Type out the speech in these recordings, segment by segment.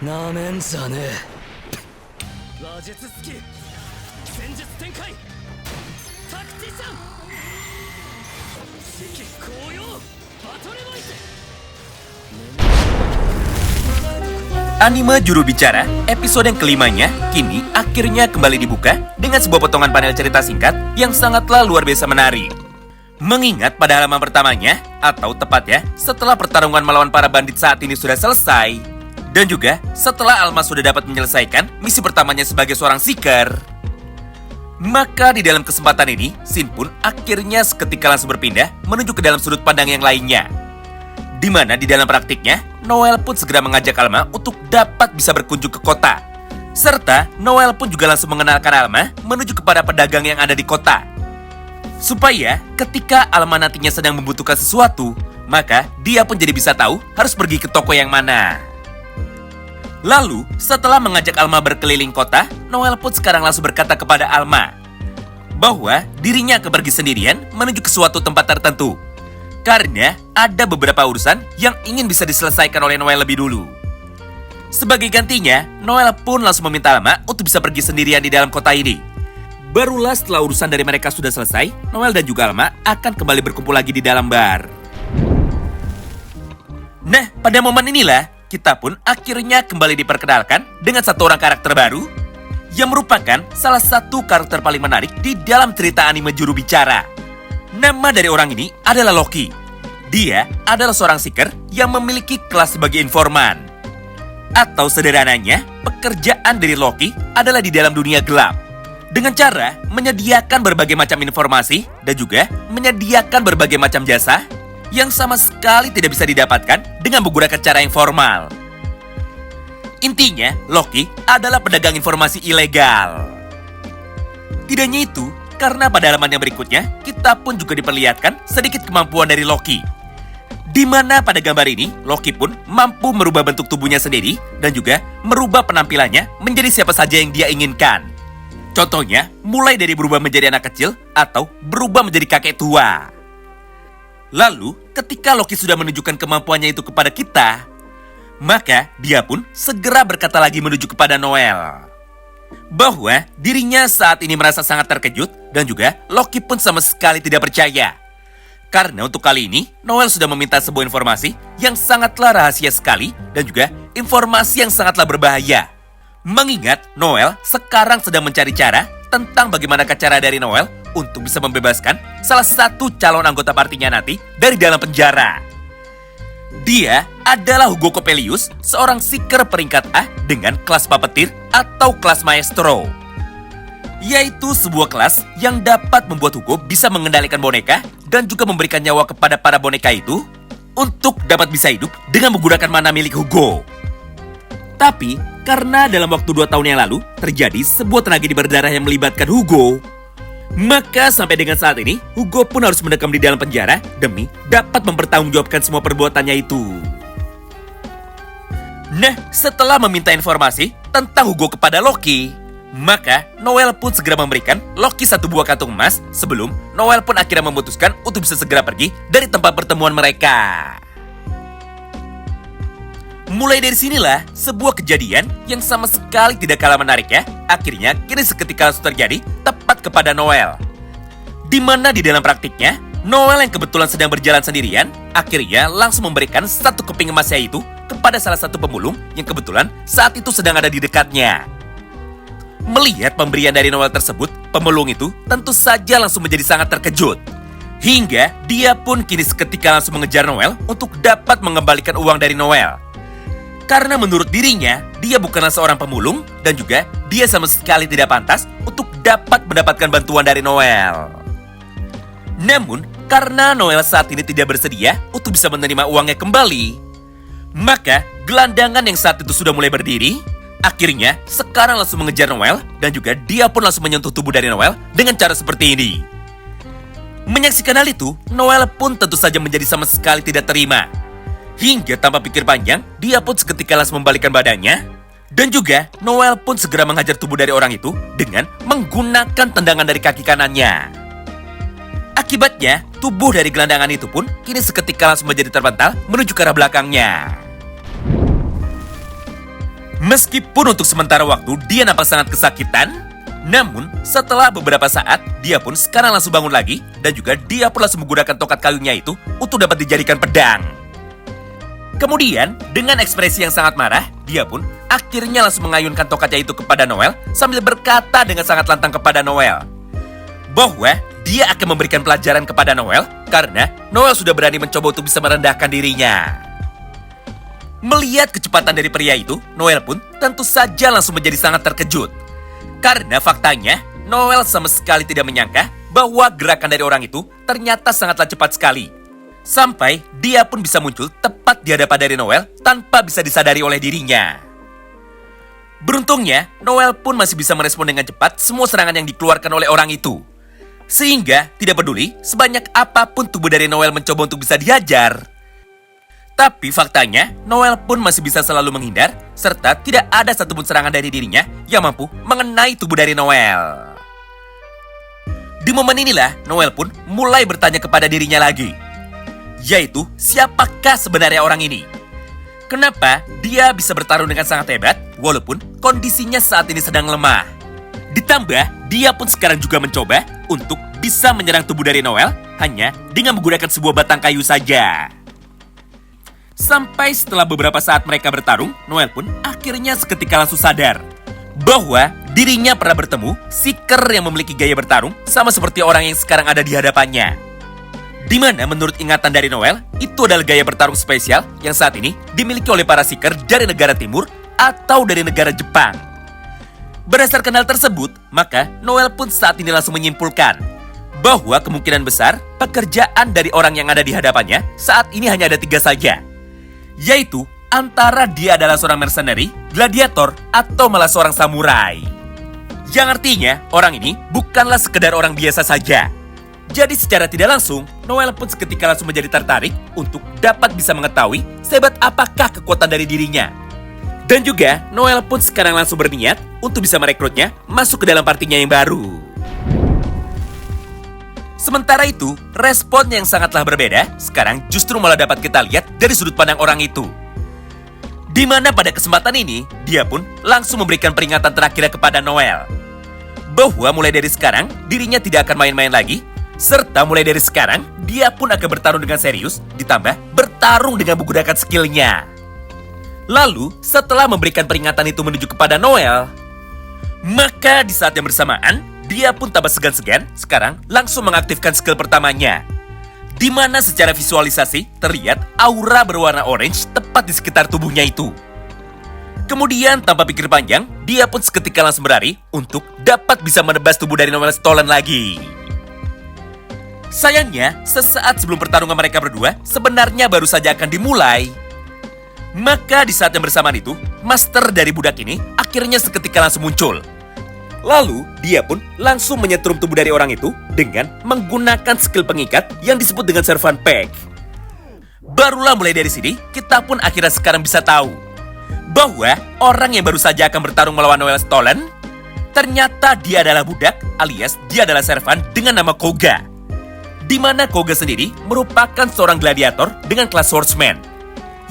なめんじゃねえ。話術スキル、戦術展開、タクティシャン、四季紅葉、バトルボイス。 Anime Juru Bicara, episode yang kelimanya, kini akhirnya kembali dibuka dengan sebuah potongan panel cerita singkat yang sangatlah luar biasa menarik. Mengingat pada halaman pertamanya, atau tepatnya setelah pertarungan melawan para bandit saat ini sudah selesai, dan juga setelah Alma sudah dapat menyelesaikan misi pertamanya sebagai seorang seeker, maka di dalam kesempatan ini, Shin pun akhirnya seketika langsung berpindah menuju ke dalam sudut pandang yang lainnya. Di mana di dalam praktiknya, Noel pun segera mengajak Alma untuk dapat bisa berkunjung ke kota. Serta Noel pun juga langsung mengenalkan Alma menuju kepada pedagang yang ada di kota. Supaya ketika Alma nantinya sedang membutuhkan sesuatu, maka dia pun jadi bisa tahu harus pergi ke toko yang mana. Lalu, setelah mengajak Alma berkeliling kota, Noel pun sekarang langsung berkata kepada Alma bahwa dirinya akan pergi sendirian menuju ke suatu tempat tertentu. Karena ada beberapa urusan yang ingin bisa diselesaikan oleh Noel lebih dulu. Sebagai gantinya, Noel pun langsung meminta Alma untuk bisa pergi sendirian di dalam kota ini. Barulah setelah urusan dari mereka sudah selesai, Noel dan juga Alma akan kembali berkumpul lagi di dalam bar. Nah, pada momen inilah, kita pun akhirnya kembali diperkenalkan dengan satu orang karakter baru yang merupakan salah satu karakter paling menarik di dalam cerita anime Juru Bicara. Nama dari orang ini adalah Loki. Dia adalah seorang seeker yang memiliki kelas sebagai informan. Atau sederhananya, pekerjaan dari Loki adalah di dalam dunia gelap. Dengan cara menyediakan berbagai macam informasi dan juga menyediakan berbagai macam jasa yang sama sekali tidak bisa didapatkan dengan menggunakan cara yang formal. Intinya, Loki adalah pedagang informasi ilegal. Tidak hanya itu, karena pada halaman yang berikutnya, kita pun juga diperlihatkan sedikit kemampuan dari Loki. Di mana pada gambar ini, Loki pun mampu merubah bentuk tubuhnya sendiri dan juga merubah penampilannya menjadi siapa saja yang dia inginkan. Contohnya, mulai dari berubah menjadi anak kecil atau berubah menjadi kakek tua. Lalu, ketika Loki sudah menunjukkan kemampuannya itu kepada kita, maka dia pun segera berkata lagi menuju kepada Noel bahwa dirinya saat ini merasa sangat terkejut dan juga Loki pun sama sekali tidak percaya. Karena untuk kali ini, Noel sudah meminta sebuah informasi yang sangatlah rahasia sekali dan juga informasi yang sangatlah berbahaya. Mengingat Noel sekarang sedang mencari cara tentang bagaimana cara dari Noel untuk bisa membebaskan salah satu calon anggota partinya nanti dari dalam penjara. Dia adalah Hugo Coppelius, seorang seeker peringkat A dengan kelas puppeteer atau kelas maestro. Yaitu sebuah kelas yang dapat membuat Hugo bisa mengendalikan boneka dan juga memberikan nyawa kepada para boneka itu untuk dapat bisa hidup dengan menggunakan mana milik Hugo. Tapi, karena dalam waktu 2 tahun yang lalu terjadi sebuah tragedi berdarah yang melibatkan Hugo, maka sampai dengan saat ini, Hugo pun harus mendekam di dalam penjara demi dapat mempertanggungjawabkan semua perbuatannya itu. Nah, setelah meminta informasi tentang Hugo kepada Loki, maka Noel pun segera memberikan Loki satu buah kantung emas sebelum Noel pun akhirnya memutuskan untuk bisa segera pergi dari tempat pertemuan mereka. Mulai dari sinilah, sebuah kejadian yang sama sekali tidak kalah menarik ya, akhirnya kini seketika langsung terjadi tepat kepada Noel. Di mana di dalam praktiknya, Noel yang kebetulan sedang berjalan sendirian, akhirnya langsung memberikan satu keping emasnya itu kepada salah satu pemulung yang kebetulan saat itu sedang ada di dekatnya. Melihat pemberian dari Noel tersebut, pemulung itu tentu saja langsung menjadi sangat terkejut. Hingga dia pun kini seketika langsung mengejar Noel untuk dapat mengembalikan uang dari Noel. Karena menurut dirinya, dia bukanlah seorang pemulung dan juga dia sama sekali tidak pantas untuk dapat mendapatkan bantuan dari Noel. Namun, karena Noel saat ini tidak bersedia untuk bisa menerima uangnya kembali, maka gelandangan yang saat itu sudah mulai berdiri, akhirnya sekarang langsung mengejar Noel dan juga dia pun langsung menyentuh tubuh dari Noel dengan cara seperti ini. Menyaksikan hal itu, Noel pun tentu saja menjadi sama sekali tidak terima. Hingga tanpa pikir panjang, dia pun seketika langsung membalikkan badannya. Dan juga, Noel pun segera menghajar tubuh dari orang itu dengan menggunakan tendangan dari kaki kanannya. Akibatnya, tubuh dari gelandangan itu pun kini seketika langsung menjadi terpental menuju ke arah belakangnya. Meskipun untuk sementara waktu dia nampak sangat kesakitan, namun setelah beberapa saat dia pun sekarang langsung bangun lagi dan juga dia pun langsung menggunakan tongkat kayunya itu untuk dapat dijadikan pedang. Kemudian dengan ekspresi yang sangat marah, dia pun akhirnya langsung mengayunkan tongkatnya itu kepada Noel sambil berkata dengan sangat lantang kepada Noel bahwa dia akan memberikan pelajaran kepada Noel karena Noel sudah berani mencoba untuk bisa merendahkan dirinya. Melihat kecepatan dari pria itu, Noel pun tentu saja langsung menjadi sangat terkejut. Karena faktanya, Noel sama sekali tidak menyangka bahwa gerakan dari orang itu ternyata sangatlah cepat sekali. Sampai dia pun bisa muncul tepat di hadapan dari Noel tanpa bisa disadari oleh dirinya. Beruntungnya, Noel pun masih bisa merespon dengan cepat semua serangan yang dikeluarkan oleh orang itu. Sehingga tidak peduli sebanyak apapun tubuh dari Noel mencoba untuk bisa dihajar. Tapi faktanya, Noel pun masih bisa selalu menghindar, serta tidak ada satupun serangan dari dirinya yang mampu mengenai tubuh dari Noel. Di momen inilah, Noel pun mulai bertanya kepada dirinya lagi, yaitu siapakah sebenarnya orang ini? Kenapa dia bisa bertarung dengan sangat hebat, walaupun kondisinya saat ini sedang lemah? Ditambah, dia pun sekarang juga mencoba untuk bisa menyerang tubuh dari Noel hanya dengan menggunakan sebuah batang kayu saja. Sampai setelah beberapa saat mereka bertarung, Noel pun akhirnya seketika langsung sadar bahwa dirinya pernah bertemu Seeker yang memiliki gaya bertarung sama seperti orang yang sekarang ada di hadapannya. Di mana menurut ingatan dari Noel, itu adalah gaya bertarung spesial yang saat ini dimiliki oleh para Seeker dari negara timur atau dari negara Jepang. Berdasarkan hal tersebut, maka Noel pun saat ini langsung menyimpulkan bahwa kemungkinan besar pekerjaan dari orang yang ada di hadapannya saat ini hanya ada 3 saja. Yaitu antara dia adalah seorang mercenary, gladiator, atau malah seorang samurai. Yang artinya orang ini bukanlah sekedar orang biasa saja. Jadi secara tidak langsung, Noel pun seketika langsung menjadi tertarik untuk dapat bisa mengetahui sehebat apakah kekuatan dari dirinya. Dan juga Noel pun sekarang langsung berniat untuk bisa merekrutnya masuk ke dalam partinya yang baru. Sementara itu, respon yang sangatlah berbeda sekarang justru malah dapat kita lihat dari sudut pandang orang itu. Di mana pada kesempatan ini, dia pun langsung memberikan peringatan terakhir kepada Noel. Bahwa mulai dari sekarang, dirinya tidak akan main-main lagi, serta mulai dari sekarang, dia pun akan bertarung dengan serius, ditambah bertarung dengan menggunakan skillnya. Lalu, setelah memberikan peringatan itu menuju kepada Noel, maka di saat yang bersamaan, dia pun tanpa segan-segan sekarang langsung mengaktifkan skill pertamanya. Di mana secara visualisasi terlihat aura berwarna orange tepat di sekitar tubuhnya itu. Kemudian tanpa pikir panjang, dia pun seketika langsung berlari untuk dapat bisa menebas tubuh dari Noel Stolen lagi. Sayangnya, sesaat sebelum pertarungan mereka berdua sebenarnya baru saja akan dimulai. Maka di saat yang bersamaan itu, master dari budak ini akhirnya seketika langsung muncul. Lalu, dia pun langsung menyetrum tubuh dari orang itu dengan menggunakan skill pengikat yang disebut dengan Servant Pack. Barulah mulai dari sini, kita pun akhirnya sekarang bisa tahu bahwa orang yang baru saja akan bertarung melawan Noel Stolen, ternyata dia adalah budak alias dia adalah servant dengan nama Koga. Di mana Koga sendiri merupakan seorang gladiator dengan kelas swordsman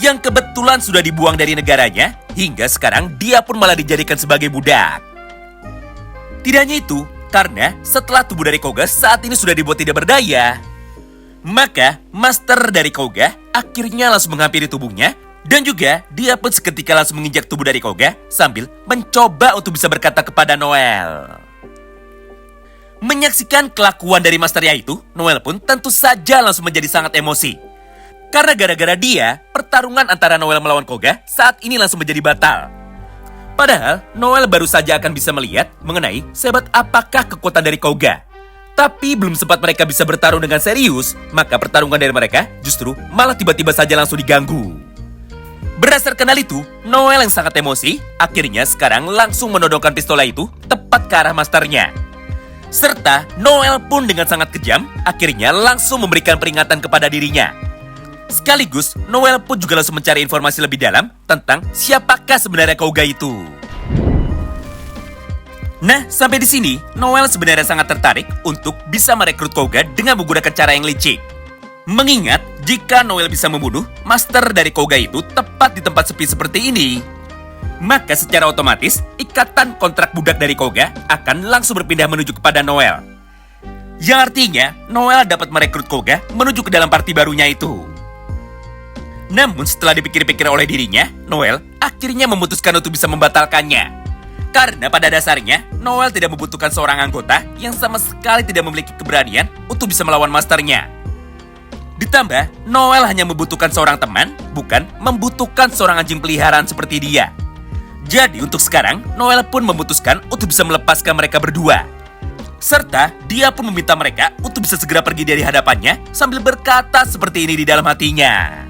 yang kebetulan sudah dibuang dari negaranya hingga sekarang dia pun malah dijadikan sebagai budak. Tidak hanya itu, karena setelah tubuh dari Koga saat ini sudah dibuat tidak berdaya, maka master dari Koga akhirnya langsung menghampiri tubuhnya dan juga dia pun seketika langsung menginjak tubuh dari Koga sambil mencoba untuk bisa berkata kepada Noel. Menyaksikan kelakuan dari masternya itu, Noel pun tentu saja langsung menjadi sangat emosi. Karena gara-gara dia, pertarungan antara Noel melawan Koga saat ini langsung menjadi batal. Padahal, Noel baru saja akan bisa melihat mengenai sehebat apakah kekuatan dari Koga. Tapi belum sempat mereka bisa bertarung dengan serius, maka pertarungan dari mereka justru malah tiba-tiba saja langsung diganggu. Berdasarkan hal itu, Noel yang sangat emosi, akhirnya sekarang langsung menodongkan pistola itu tepat ke arah masternya. Serta Noel pun dengan sangat kejam, akhirnya langsung memberikan peringatan kepada dirinya. Sekaligus, Noel pun juga langsung mencari informasi lebih dalam tentang siapakah sebenarnya Koga itu. Nah, sampai di sini, Noel sebenarnya sangat tertarik untuk bisa merekrut Koga dengan menggunakan cara yang licik. Mengingat, jika Noel bisa membunuh master dari Koga itu tepat di tempat sepi seperti ini, Maka secara otomatis, ikatan kontrak budak dari Koga akan langsung berpindah menuju kepada Noel. Yang artinya, Noel dapat merekrut Koga menuju ke dalam party barunya itu. Namun setelah dipikir-pikir oleh dirinya, Noel akhirnya memutuskan untuk bisa membatalkannya. Karena pada dasarnya, Noel tidak membutuhkan seorang anggota yang sama sekali tidak memiliki keberanian untuk bisa melawan masternya. Ditambah, Noel hanya membutuhkan seorang teman, bukan membutuhkan seorang anjing peliharaan seperti dia. Jadi untuk sekarang, Noel pun memutuskan untuk bisa melepaskan mereka berdua. Serta, dia pun meminta mereka untuk bisa segera pergi dari hadapannya sambil berkata seperti ini di dalam hatinya.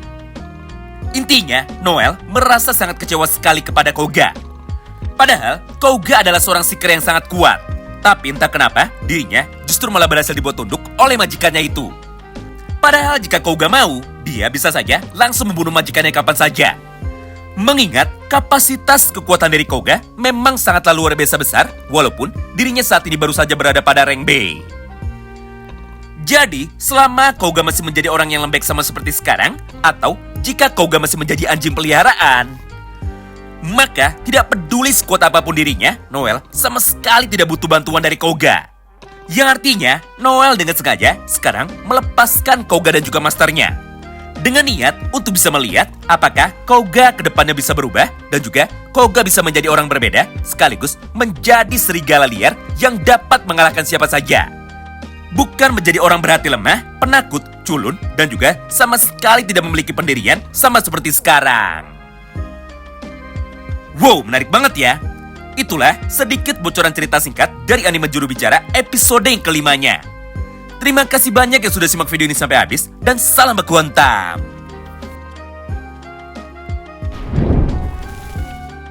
Intinya, Noel merasa sangat kecewa sekali kepada Koga. Padahal, Koga adalah seorang seeker yang sangat kuat. Tapi entah kenapa, dirinya justru malah berhasil dibuat tunduk oleh majikannya itu. Padahal jika Koga mau, dia bisa saja langsung membunuh majikannya kapan saja. Mengingat kapasitas kekuatan dari Koga memang sangatlah luar biasa besar, walaupun dirinya saat ini baru saja berada pada rank B. Jadi, selama Koga masih menjadi orang yang lembek sama seperti sekarang, atau jika Koga masih menjadi anjing peliharaan, maka tidak peduli sekuat apapun dirinya, Noel sama sekali tidak butuh bantuan dari Koga. Yang artinya, Noel dengan sengaja sekarang melepaskan Koga dan juga masternya. Dengan niat untuk bisa melihat apakah Koga kedepannya bisa berubah dan juga Koga bisa menjadi orang berbeda sekaligus menjadi serigala liar yang dapat mengalahkan siapa saja. Bukan menjadi orang berhati lemah, penakut, culun, dan juga sama sekali tidak memiliki pendirian sama seperti sekarang. Wow, menarik banget ya. Itulah sedikit bocoran cerita singkat dari anime Juru Bicara episode yang kelimanya. Terima kasih banyak yang sudah simak video ini sampai habis dan salam baku hantam.